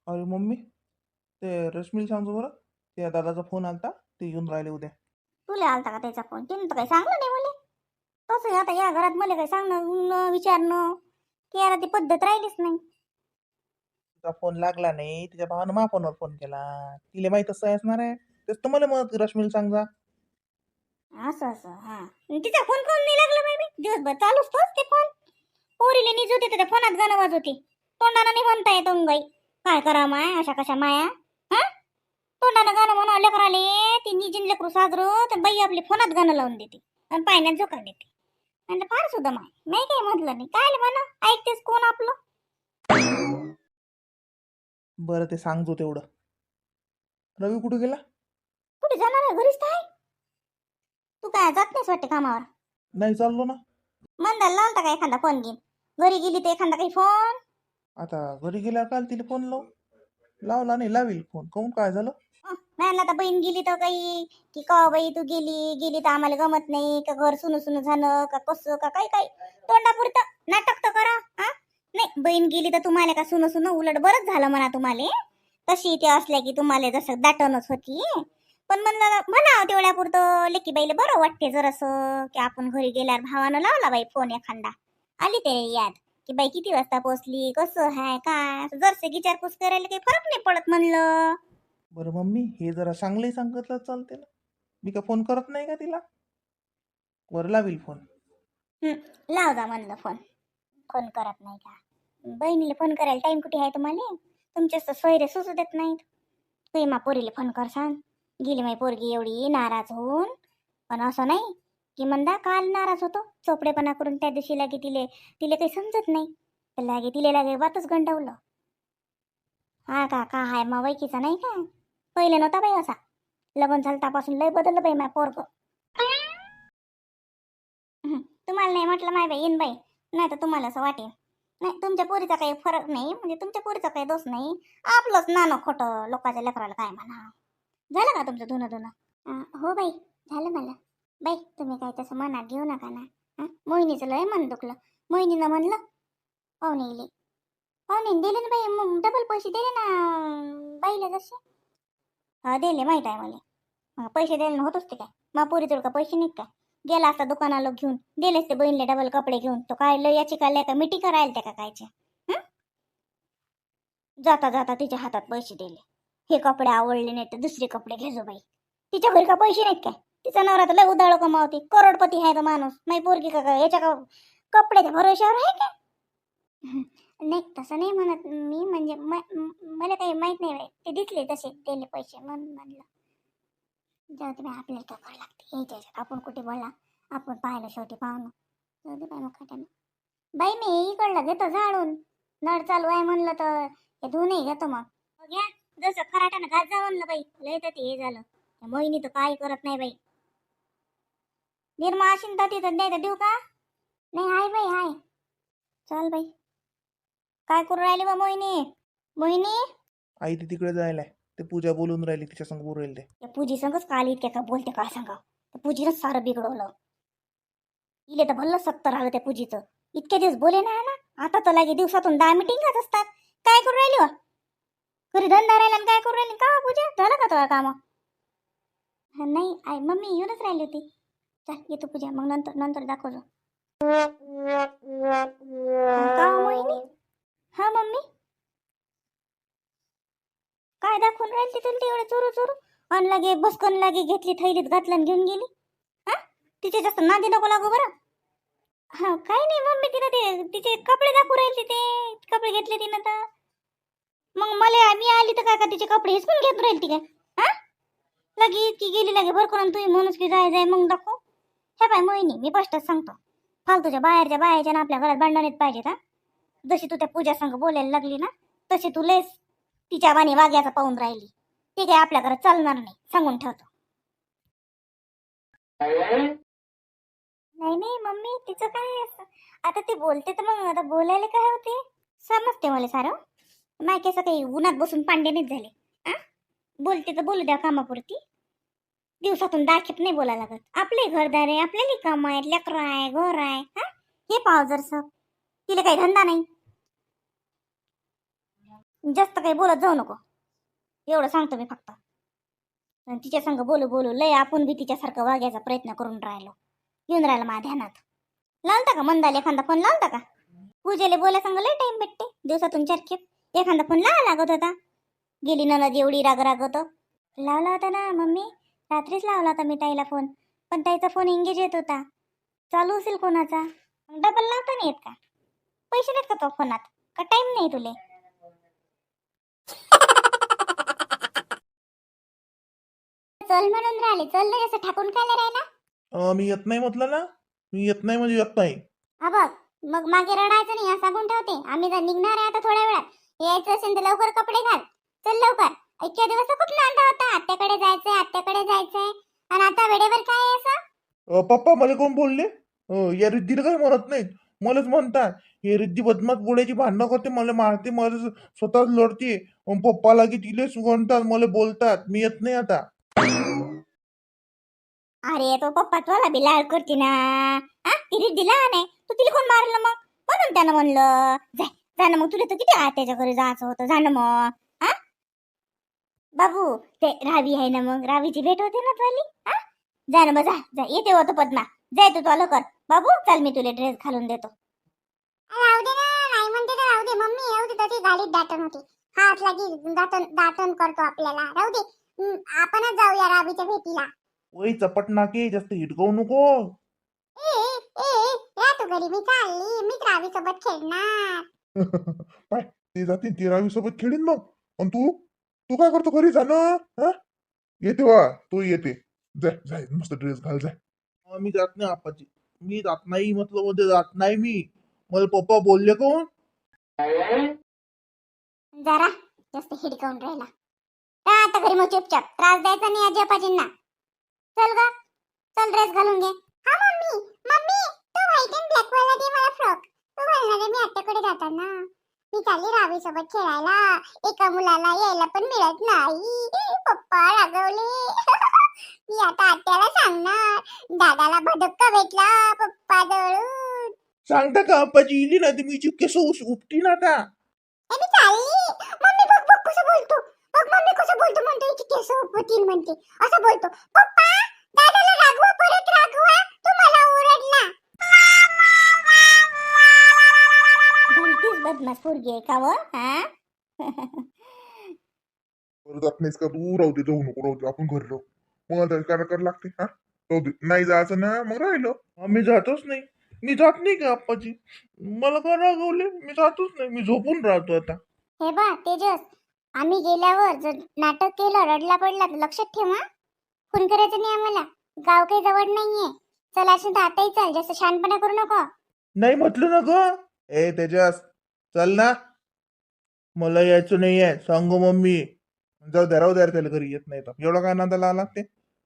अरे मम्मी, ते रश्मीला सांगतो बरं. त्या दादाचा फोन आलता, ते येऊन राहिले उद्या. तुला आलता का त्याचा फोन? तिने तर काही सांगलं नाही मला. तसं आता या घरात मला काही सांगणं विचारणं की यार ती पद्धत राहिलीच नाही. तिचा फोन लागला नाही, तिच्या भावानं मा फोनवर फोन केला. तिला माहित असं असणार आहे. तेच तर मला मग रश्मीला सांग जा. असं असं हा. तिचा फोन कोण नाही लागला बाई? दिवसभर चालूच तोच ते फोन. पोरीले नीज होते त्या फोनात गाणं वाजवते. तोंडानं नाही म्हणता येत गाई. काय करा माय अशा कशा माया? हा, तोंडानं गाणं म्हणावं लेकराले. ती निजीन लेकरू साजरं तर बाई आपली फोनात गाणं लावून देते आणि पाण्यात झोका देते. आणि फार सुद्धा माय नाही काही म्हटलं नाही. काय म्हणा ऐकतेस कोण आपलं? बरं ते सांगतो तेवढं. रवी कुठे गेला? कुठे जाणार आहे? घरीच तर आहे. तू काय जात नाहीस वाटते कामावर? नाही, चाललो ना. मंदाला लावता का एखादा फोन घेऊन? घरी गेली तर एखादा काही फोन. आता घरी गेल्यावर काल तिला फोन लावला नाही, लावील फोन. काहून, काय झालं? नाही आता बहीण गेली तर काही की का बाई तू गेली गेली तर आम्हाला गमत नाही का? घर सुन सुन झालं का? कसं का? काही काही तोंडापुरतं नाटक तर करा. हा, नाही बहीण गेली तर तुम्हाला का सुन सुन उलट बरंच झालं म्हणा तुम्हाला. तशी इथे असल्या की तुम्हाला जसं दाटणच होती. पण म्हणलं म्हणा तेवढ्या पुरतं लेकी बाईला बरं वाटते जरासं की आपण घरी गेल्यावर भावानं लावला बाई फोन एखादा. आली ते याद की बाई किती वाजता पोचली, कसं आहे काय, जरसे विचारपूस करायला काही फरक नाही पडत म्हणलं. बरं मम्मी, हे जरा चांगलंही सांगितलं चालते ना. मी का फोन करत नाही का तिला? वर लावील फोन. लाव जा म्हणलं फोन. फोन करत नाही का? बहिणीला फोन करायला टाइम कुठे आहे तुम्हाला? तुमच्याच तर सोयरे सुचू देत नाहीत. तुम्ही मा पोरीला फोन कर सांग. गेली माई पोरगी एवढी नाराज होऊन. पण असं नाही की म्हणता काल नाराज होतो चोपडेपणा करून त्या दिवशी लागे तिले तिले काही समजत नाही. तर लागे तिले लागे वातच गंडवलं. हा का हाय मा वैकीचा नाही का? पहिले नव्हता बाई असा. लग्न झालं त्यापासून लय बदललं बाई मा पोरग. तुम्हाला नाही म्हटलं माय बाई येईन बाई. नाही तर तुम्हाला असं वाटेल. नाही तुमच्या पोरीचा काही फरक नाही म्हणजे तुमच्या पोरीचा काही दोष नाही. आपलंच नाणं खोटं लोकांच्या लेकराला काय म्हणा. झालं का तुमचं धुणं धुणं? हो बाई झालं मला. बाई तुम्ही काही तसं मनात घेऊ नका ना. मोहिनीचं लय मन दुखलं. मोहिनीनं म्हणलं पाहुणे येईल. पाहुणे दिले ना बाई मग डबल पैसे दिले ना बाईला जसे. हा दिले माहित आहे मला. पैसे द्यायला होतच ते काय मा पोरी का पैसे नाही काय? गेला असता दुकानाला घेऊन दिलेच ते बहिणीला डबल कपडे घेऊन. तो काय लय याची काय का मिठी करायला त्या का कायचे? जाता जाता तिच्या हातात पैसे दिले. हे कपडे आवडले नाही तर दुसरे कपडे घेजो बाई. तिच्या घरी का पैसे नाहीत काय? तिचा नवरा तर लय उदाळ कमावते, करोडपती आहे तो माणूस. नाही पोरगी का याच्या का कपड्याच्या भरोश्यावर आहे का? नाही तसं नाही म्हणत मी. म्हणजे मला काही माहित नाही बाई. ते दिसले तसे दिले पैसे म्हणून म्हणलं. जाऊ दे बाई आपल्याला काय करावं लागते यायच्या आपण कुठे बोला. आपण पाहिलं शेवटी पाहुणं. जाऊ दे बाई मग काय. बाई मी इकडलं घेतो झाडून. नळ चालू आहे म्हणलं तर हे धुवूनही घेतो मग. घ्या जसं खराटानं घात जा म्हणलं बाई. लय तर ते हे झालं. मोहिनी तर काही करत नाही बाई. निर्मा असेल तर तिथं नाही तर देऊ का? नाही हाय बाई हाय. चल बाई. काय करू राहिली बा मोहिनी? मोहिनी आई ती तिकडे जायला. ते पूजा बोलून राहिली, तिच्या संग बोलू राहिले. त्या पूजी संगच काल इतक्या का बोलते काय सांगा. त्या पूजीनं सारं बिघडवलं. इले तर भल्लं सत्तर आलं त्या पूजीचं. इतके दिवस बोले ना आता तर लागे दिवसातून 10 मिटिंगच असतात. काय करू राहिली वा? घरी धंदा राहिला काय करू राहिली का पूजा? झालं का तुझं काम? नाही आई मम्मी येऊनच राहिली होती. चल येतो पूजा मग नंतर नंतर दाखवतो. का हो मोहिनी? हा मम्मी काय दाखवून राहिली तुला एवढं चोरू चोरू? अन लागे बसकन लागे घेतली थैलीत घातलं आणि घेऊन गेली. हा, तिचे जास्त नादी नको लागू बरं. हा काही नाही मम्मी तिनं ते तिचे कपडे दाखवू राहिले ते कपडे घेतले तिनं तर मग मला मी आली तर काय का तिचे कपडे हिसकून घेत राहील ती काय? हा, लगी इतकी गेली लागे भरकरून तुम्ही म्हणूस की जाय जाय मग दाखव. हे बाय मोहिनी मी स्पष्टच सांगतो. फालतूच्या बाहेरच्या ना आपल्या घरात भांडण येत पाहिजेत. हा, जशी तू त्या पूजा संग बोलायला लागली ना तशी तू लेस तिच्या वाणी वाग्याचा पाहून राहिली. ती काय आपल्या घरात चालणार नाही सांगून ठेवतो. नाही नाही मम्मी तिचं काय असं. आता ती बोलते तर मग आता बोलायला काय होते? समजते मला सारं. नाही कसं काही उन्हात बसून पांडे नाहीच झाले. आ, बोलते तर बोलू द्या कामापुरती. दिवसातून दाखीत नाही बोलायला लागत. आपले घरदार आहे, आपल्याला काम आहेत, लेकरं आहे, घर आहे. हा, हे पाव जरसं तिला काही धंदा नाही. जास्त काही बोलत जाऊ नको, एवढं सांगतो मी फक्त. आणि तिच्या संग बोलू बोलू लय आपण बी तिच्यासारखं वागायचा प्रयत्न करून राहिलो. येऊन राहिलं माझ्या ध्यानात. लावता का मंदाला एखादा फोन लावता का? पूजेला बोला सांग लय टाइम भेटते दिवसातून 4 खेप. एखादा फोन लावा लागत होता. गेली ननद एवढी राग रागवत. लावला होता ना मम्मी, रात्रीच लावला होता मी ताईला फोन, पण ताईचा फोन एंगेज येत होता. चालू असेल कोणाचा. डबल लावता नाही येत का? पैसे नाहीत का तो फोनात? का टाइम नाही तुले? चल म्हणून राहिले, चल ना, असं ठाकून काय राहिला. मी येत नाही म्हटलं ना. मी येत नाही म्हणजे येत नाही. हा बघ, मग मागे रडायचं नाही, सांगून ठेवते. आम्ही जर निघणार आहे आता थोड्या वेळात. यायचं असेल तर लवकर कपडे घाल. चल लवकर. इतक्या दिवस तर खूप नांदा होता, आत्याकडे जायचंय आत्याकडे जायचंय, आणि आता वेळेवर काय आहे असं? पप्पा मला कोण बोलले? या रिद्धीला काही म्हणत नाहीत, मलाच म्हणतात. हे रिद्धी बदमाश बोलायची भांडणं करते, मला मारते, मला स्वतःच लढते. पप्पा लागे तिले सुगणतात, मला बोलतात. मी येत नाही आता. अरे तो पप्पा तुला बी लाड करते ना. ती रिद्धी लहान आहे, तू तिला कोण मारलं मग? म्हणून त्यानं म्हणलं जाय, जा ना मग. तुला तर किती आत्याच्या घरी जायचं होतं, जा ना मग. बाबू ते रावी आहे ना, मग रावीची भेट होते ना तुला. जा ना मग, जा जा. येते होतं पद्मा, जाय तू लवकर. बाबू चल, मी तुला ड्रेस घालून देतो. राहू दे ना, नाही म्हणते तर राहू दे. मम्मी येऊ दे, त्याची गाडीत दाटण होती. हात लागी दाटण करतो आपल्याला. राहू दे, आपणच जाऊया रावीच्या भेटीला. वय चपट नाके, जास्त हिटकवू नको. या तू घरी, मी चालली. मीच रावी सोबत खेळणार. पाय ते जाते, ते रावी सोबत खेळीन मग. आणि तू काय करतो घरी जाणं? येते वा, तू येते. जाय जाय, मस्त ड्रेस घाल जाय. मी जात नाही आपाची, मी जात नाही म्हटलं मध्ये जात नाही मी. मला पप्पा बोलले कोण? जरा जास्त हिडकावून राहिला. आता घरी मग चुपचाप, त्रास द्यायचा नाही आजी आपाजींना. चल ग, चल ड्रेस घालून घे. हा मम्मी, मम्मी तू व्हाईट अँड ब्लॅक वाला दे मला फ्रॉक. तू घालणार आहे, मी आत्याकडे जाताना. मी चालली रावी सोबत खेळायला. एका मुलाला यायला पण मिळत नाही. पप्पा रागवले. मी आता आत्याला सांगणार, दादाला भडक्का भेटला पप्पा जवळून. सांगता का आपाची इली ना, तुम्ही केस उपटी ना आता. मी चालली. मम्मी बघ बघ कसं बोलतो. बघ मम्मी कसं बोलतो, म्हणतो हिची केस उपटीन म्हणते. असं बोलतो. पप्पा दादाला रागवा, परत रागवा, तू मला ओरडला. भलतीच बदमाश पोरगी आहे का व? जात नाहीस का तू? राहू दे, जाऊ नको, राहू दे, आपण घरी राहू. मग आता काय करायला लागते? राहू दे, नाही जायचं ना मग राहिलं. मी जातच नाही. मी जात नाही का आप्पाची? मला का रागवले? मी जातच नाही, मी झोपून राहतो आता. हे बा तेजस, आम्ही गेल्यावर जर नाटक केलं, रडला पडला तर लक्षात ठेव. फोन करायचं नाही आम्हाला. गाव काही जवळ नाहीये. चल असेल तर आताही चल, जास्त शहाणपणा करू नको. नाही म्हटलं ना ग. तेजस चल ना. मला यायचं नाहीये, सांगू मम्मी. जाऊ द्या, राहू द्या, त्याला घरी येत नाही तर एवढा काय नांदा लागते.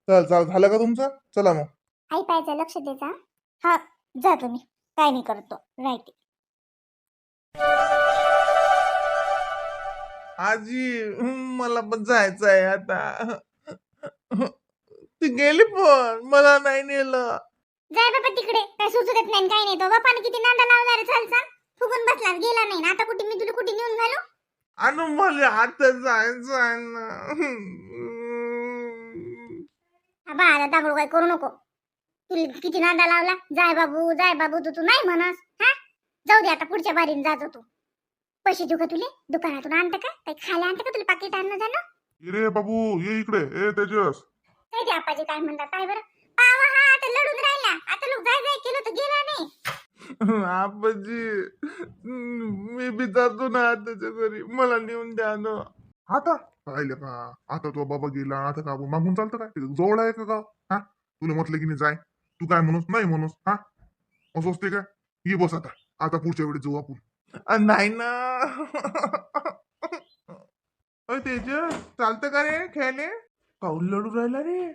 चल चल, झालं का तुमचं? चला मग. आई पाहायचं, लक्ष द्यायचा. हा जा तुम्ही, काय नाही करतो राहते. आजी मला पण जायचं आहे आता. ती गेली पण मला नाही नेलं. जाय बाबा तिकडे, काय सुचत नाही काय नाही. तो बापाने किती नांदा लावला रे. चल चल, फुगून बसला, गेला नाही. आता कुठे मी तुला कुठे नेऊन घालू? आणि मला आता जायचं आहे ना. बा आता दागडू काय करू नको. तुला किती नांदा लावला. जाय बाबू, जाय बाबू, तू नाही म्हणस. जाऊ दे, आता पुढच्या बारीने जातो तू. पैसे देऊ का तुले? दुकानातून आणतं का? काही खायला आणतं का तुला? पाकिट आणणं जाणं. रे बाबू, ये इकडे. तेजस काय ते आपाजी काय म्हणतात काय बरं? पावा हा आता लढून राहिला. आता लोक जाय जाय केलं तर गेला नाही. आपाजी, मी बी जातो ना आताच्या घरी, मला नेऊन द्या ना. आता पाहिलं का? आता तो बाबा गेला, आता का मागून चालतं काय? जवळ आहे का गाव? तुला म्हटलं की नाही जाय, तू काय म्हणूस नाही म्हणूस. असं असते काय? ये बस आता. आता पुढच्या वेळी जाऊ आपण. नाही ना. तेजस चालतं का रे खेळले? काऊन लढून राहिला रे?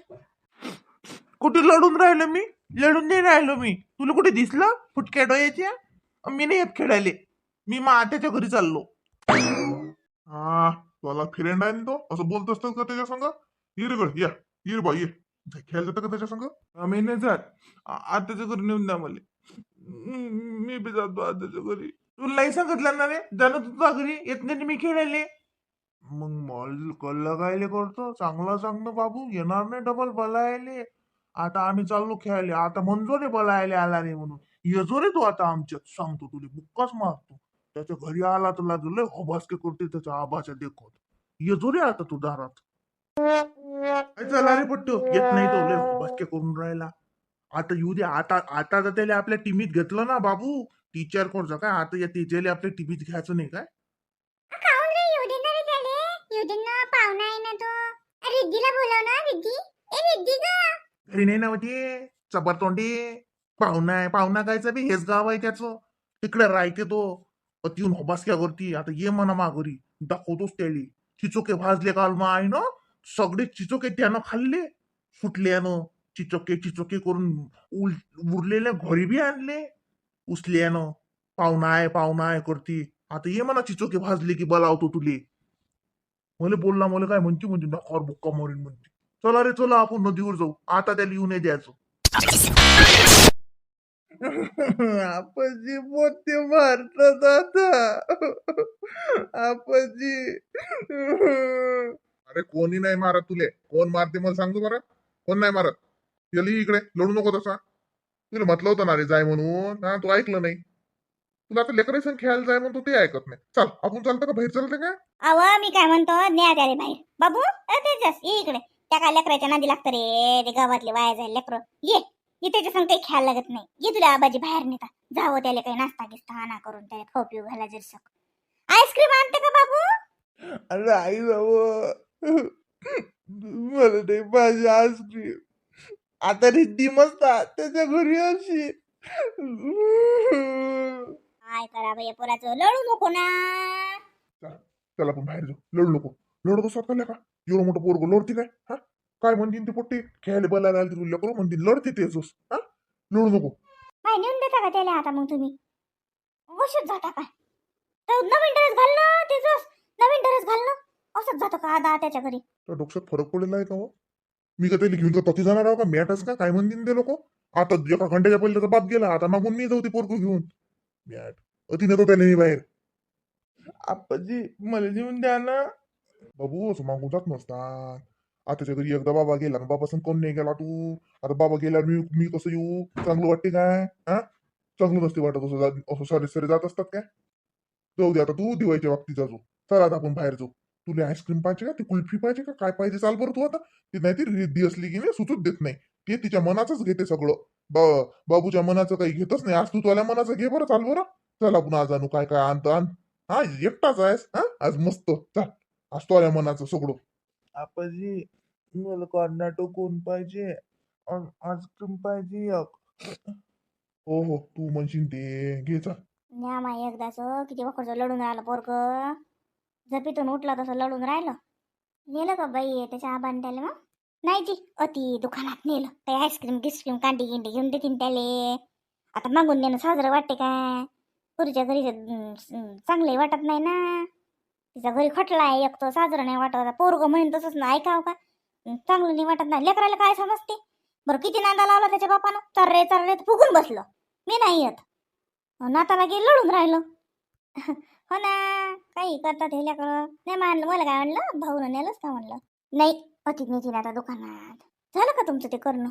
कुठे लढून राहिलो मी? लढून नाही राहिलो मी. तुला कुठे दिसलं फुटक्या डोळ्याच्या? मी नाही येत खेळायले. मी आत्याच्या घरी चाललो. तुला फ्रेंड आहे ना तो, असं बोलत असतात का त्याच्या संग? ये रे गड, या ये रे बा, ये. खेळायला जातं का त्याच्या संग? मी नाही जात. आत्याच्या घरी नेऊन द्या मला. मी बी जातो आत्याच्या घरी. तुला नाही सांगितलं ना रे, जाणं तुझ्या घरी येत नाही मी खेळायले. मग मॉल कल्ला कायले करतो, चांगलं चांगलं बाबू येणार नाही डबल बलायले. आता आम्ही चाललो खेळायला, आता म्हणजो रे बलायले आला रे म्हणून. येजो रे तू आता आमच्यात, सांगतो तुला बुक्काच मारतो. त्याच्या घरी आला तर लागले हबासके करते त्याच्या आबाच्या देखत. येजो रे आता तू दारात. काय चला रे पट्टू, येत नाही तो लय हबासके करून राहिला. आता येऊ दे, आता आता जर त्याला आपल्या टीमीत घेतलं ना बाबू, टीचर कोणचं काय, आता या टीचरला आपल्या टीमीत घ्यायचं नाही काय. काऊन रे येऊ दे ना रे त्याले, येऊ दे ना, पाहुणा आहे ना तो. रिद्धीला बोलव ना, रिद्धी. ए रिद्धी ग. घरी नाही नव्हती चबरतोंडी. पाहुणा आहे, पाहुणा कायचा बी हेच गाव आहे त्याचं. तिकडे राहते तो. अतिहून हबासक्यावरती आता ये म्हणा माघोरी, दाखवतोच त्याली. चिचोके भाजले काल मग आहे ना, सगळे चिचोके त्यानं खाल्ले सुटल्यानं. चिचोके चिचोके करून उरलेले घरी बी आणले उचल्यानं. पाहुणा आहे करती. आता ये म्हणा चिचोके भाजले की बोलावतो तुले. मला बोलला, मला काय म्हणते म्हणजे नकार बुक्का मारीन म्हणते. चला रे चला, आपण नदीवर जाऊ, आता त्याला येऊ नाही द्यायचं. आपाजी मोठे मारतात आता. आपाजी. अरे कोणी नाही मारत तुले, कोण मारते मला सांगतो बरं. कोण नाही मारत. गेली इकडे, लढू नको तसा. तुला म्हटलं होतं ना रे जाय म्हणून, हा तू ऐकलं नाही. तुला आता लेकरेशन खेळायला जाय म्हणतो ते ऐकत नाही. चल आपण चालतं का, बाहेर चालतं का. अव मी काय म्हणतो, न्या त्याले बाहेर. बाबू तेजस ये इकडे. त्या काय लेकराच्या नादी लागतं रे, ते गावातले वाया जाईल लेकर. ये त्याच्या संग काही खेळायला लागत नाही. ये तुला आबाजी बाहेर नेता. जावं त्याला काही नाश्ता गिस्ता आणा करून, त्याला खाऊ पिऊ घाला जरसक. आईस्क्रीम आणते का बाबू. अरे आई बाबा, मला नाही पाहिजे आईस्क्रीम. आता रिद्धी मस्त त्याच्या घरी अशी. काय करा बाई पोराचं, लढू नको ना. चला आपण बाहेर जाऊ, लढू नको. लढत असतात का लेका, एवढं मोठं पोरग लढते काय. हा काय म्हणतील ते पोट्टे, खेळायला बोलायला आले तुला लेकरं म्हणतील लढते तेच. हा लढू नको. बाई नेऊन देता का त्याला आता मग तुम्ही. गोष्ट जाता काय तर नवीन ड्रेस घालणं, तेजस नवीन ड्रेस घालणं असंच जातं का आता त्याच्या घरी. त्या डोक्यात फरक पडलेला आहे का हो. मी का त्याला घेऊन तर तती जाणार आहो का, मॅटच का काय म्हणतील ते लोक. आता एका घंट्याच्या पहिले त्याचा बाप गेला, आता मागून मी जाऊ ते पोरग घेऊन. मॅट अति नेतो त्याला मी बाहेर. आप्पाजी मला जेवून द्या ना. बाबू असं मागून जात नसतात. आताच्या घरी एकदा बाबा गेला ना, बाबा संग कोण नाही गेला तू. आता बाबा गेल्यावर मी मी कसं येऊ, चांगलं वाटते काय. हा चांगलं नसते वाटत असं असं सारे सारे जात असतात काय. जाऊ दे आता, तू दिवाळीच्या बाबतीत जाऊ. चल आता आपण बाहेर जाऊ. तुला आईस्क्रीम पाहिजे का, ती कुल्फी पाहिजे का, काय पाहिजे चाल बरं तू आता. ती नाही ती रिद्धी असली की नाही सुचूच देत नाही. ते तिच्या मनाचंच घेते सगळं. बाबूच्या मनाचं काही घेतच नाही. आज तू तुला मनाचं घे बरं, चाल बरं. चल आपण आज आणू काय काय आणतो आण. हा एकटाच आहेस हा आज मस्त. चल आज तुला मनाचं सगळं. आपाजी मला कर्नाटक कोण पाहिजे, आईस्क्रीम पाहिजे एक. हो हो तू म्हणशील ते घे चल. न्या माई एकदाच, किती वखरचं लढून राहिलं पोरग. झपीतून उठला तसं लढून राहिलं. नेलं का बाई त्याच्या आबाने त्याला मग. नाही जी अति दुकानात नेलं. काही आईस्क्रीम गिस्क्रीम कांडी गिंडी घेऊन देतील त्याले. आता मागून देणं साजरं वाटते काय. पुरीच्या घरी चांगलंही वाटत नाही ना. तिच्या घरी खटला आहे एक, तर साजरं नाही वाटत. पोरग म्हणून तसंच ना ऐकावं का, चांगलं नाही वाटत नाही. लेकराला काय समजते बरं. किती नांदा लावला त्याच्या बापानं, चर्रे चर्रे फुगून बसलं. मी नाही येत नाताला गे लढून राहिलं. हो ना, काही करतात हे लेकरं. नाही मानलं, मला काय म्हणलं भाऊनं नेलंच का म्हणलं. नाही अति नेतील आता दुकानात. झालं का तुमचं ते करणं.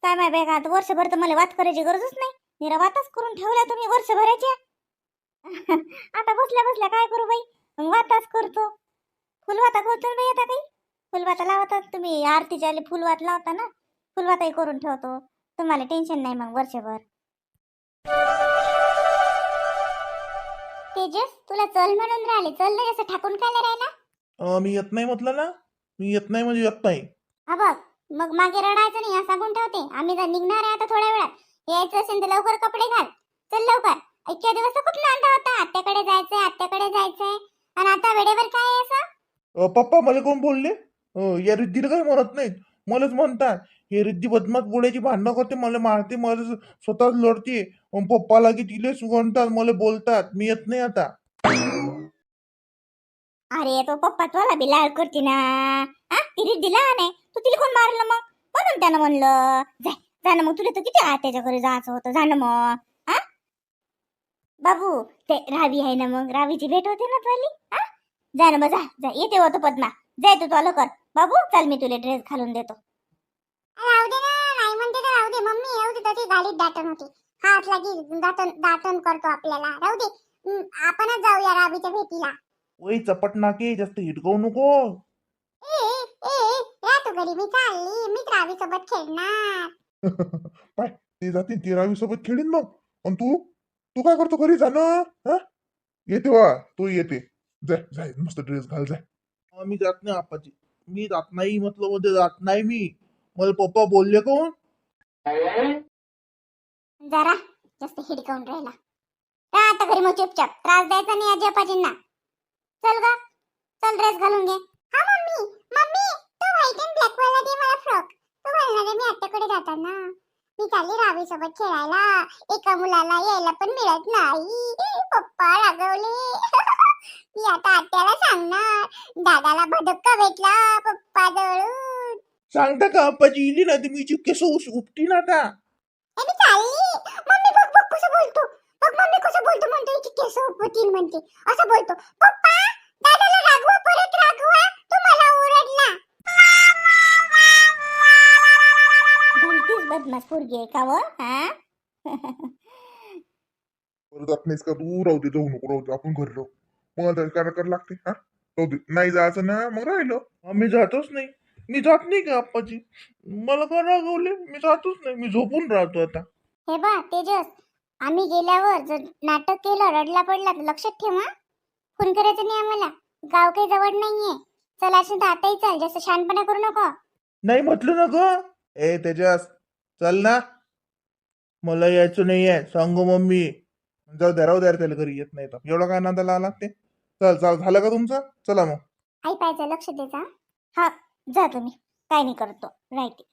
काय माय बाय का आता वर्षभर तर मला वात करायची गरजच नाही. निरा वातच करून ठेवल्या तुम्ही वर्षभराच्या. आता बसल्या बसल्या काय करू बाई, मग वाताच करतो. फुलवाता करतो बाई आता काही. फुलवाता लावतात तुम्ही, आरतीच्या फुलवात लावता ना. फुलवाताही करून ठेवतो, तुम्हाला टेन्शन नाही मग वर्षभर. तेजस तुला चल म्हणून राहिले, चल ना. असं ठाकून काय राहिला. मी येत नाही म्हटलं ना, मी येत नाही म्हणजे येत नाही. हा बघ मग मागे रडायचं नाही, सांगून ठेवते. आम्ही जर निघणार आहे आता थोड्या वेळात. यायचं असेल तर लवकर कपडे घाल. चल लवकर. इतक्या दिवस तर कुठं आणता होता, आत्याकडे जायचंय आत्याकडे जायचंय, आणि आता वेळेवर काय आहे असं. पप्पा मला कोण बोलले, या रिद्धीला काही म्हणत नाहीत. मलाच म्हणतात हे रिद्धी बदमाश बोलायची भांडणं करते, मला मारते, मला स्वतःच लढते. पप्पाला की तिले म्हणतात, मला बोलतात. मी येत नाही आता. अरे तो पप्पा तुला बी लाड करते ना. ती रिद्धी लहान आहे, तू तिला कोण मारलं मग. म्हणून त्यानं म्हणलं जाय जा ना. मग तुला तर किती आत्याच्या घरी जायचं होतं, जा ना मग. बाबू ते रावी आहे ना, मग रावीची भेट होते ना तुला. हा, जा ना मग, जा जा, येते होतो पद्मा. जाय तू चालू कर बाबू, चल मी तुला ड्रेस घालून देतो. राहू दे ना, नाही म्हणते तर राहू दे मम्मी, राहू दे, त्याची गाडीत दाटण होती. हात लागी दाटण करतो आपल्याला, राहू दे. आपणच जाऊया रावीच्या भेटीला. ओय चपट नाके, जास्त हिटकवू नको. ए ए ए, या तू घरी, मी चालली, मी रावी सोबत खेळणार. पाय ते जातील, ते रावी सोबत खेळीन मग. आणि तू तू काय करतो घरी जाणं? हा, येते वा, तू येते. जाय जाय, मस्त ड्रेस घाल जाय. मी जात नाही आपाची, मी जात नाही म्हटलं, मध्ये जात नाही मी. मला पप्पा बोलले कोण? जरा जास्त हिडकावून राहिला. राहा आता घरी मग चुपचाप, त्रास द्यायचा नाही आजी आपाजींना. चल ग, चल ड्रेस घालून घे. हा मम्मी, मम्मी तो व्हाईट अँड ब्लॅक वाला दे मला फ्रॉक. तो घालणार आहे मी आत्याकडे जाताना. मी चालली रावी सोबत खेळायला. एका मुलाला यायला पण मिळत नाही. पप्पा रागवले. मी आता आत्याला सांगणार, दादाला भडक्का भेटला पप्पा जवळून. सांगता का आपाची इली ना, मी केस उपटी ना आता. ए, मी चालली. मम्मी बघ बघ कसं बोलतो. बघ मम्मी कसं बोलतो, म्हणतो हिची केस उपटीन म्हणते. असं बोलतो. पप्पा दादाला रागवा, परत रागवा, तू मला ओरडला. भलतीच बदमाश पोरगी आहे का व? हा? जात नाहीस का तू? राहू दे, जाऊ नको, राहू दे, आपण घरी राहू. मला तर काय करायला लागते. हा, राहू दे, नाही जायचं ना, मग राहिलो. मी जातच नाही. मी जात नाही का आप्पाची? मला का रागवले? मी जातच नाही, मी झोपून राहतो आता. हे बा तेजस, आम्ही गेल्यावर जर नाटक केलं, रडला पडला तर लक्षात ठेव हा. फोन करायचं नाही आम्हाला. गाव काही जवळ नाहीये. चल असेल तर आताही चल, जास्त शहाणपणा करू नको. नाही म्हटलं ना ग. ए तेजस, चल ना. मला यायचं नाहीये, सांगू मम्मी. जाऊ द्या, राहू द्या, त्याला घरी येत नाही तर एवढा काय नांदायला लागते. चल चल, झालं का तुमचं? चला मग. आई पाहिजे, लक्ष द्यायचा. हा, जा तुम्ही, काय नाही करतो राहते.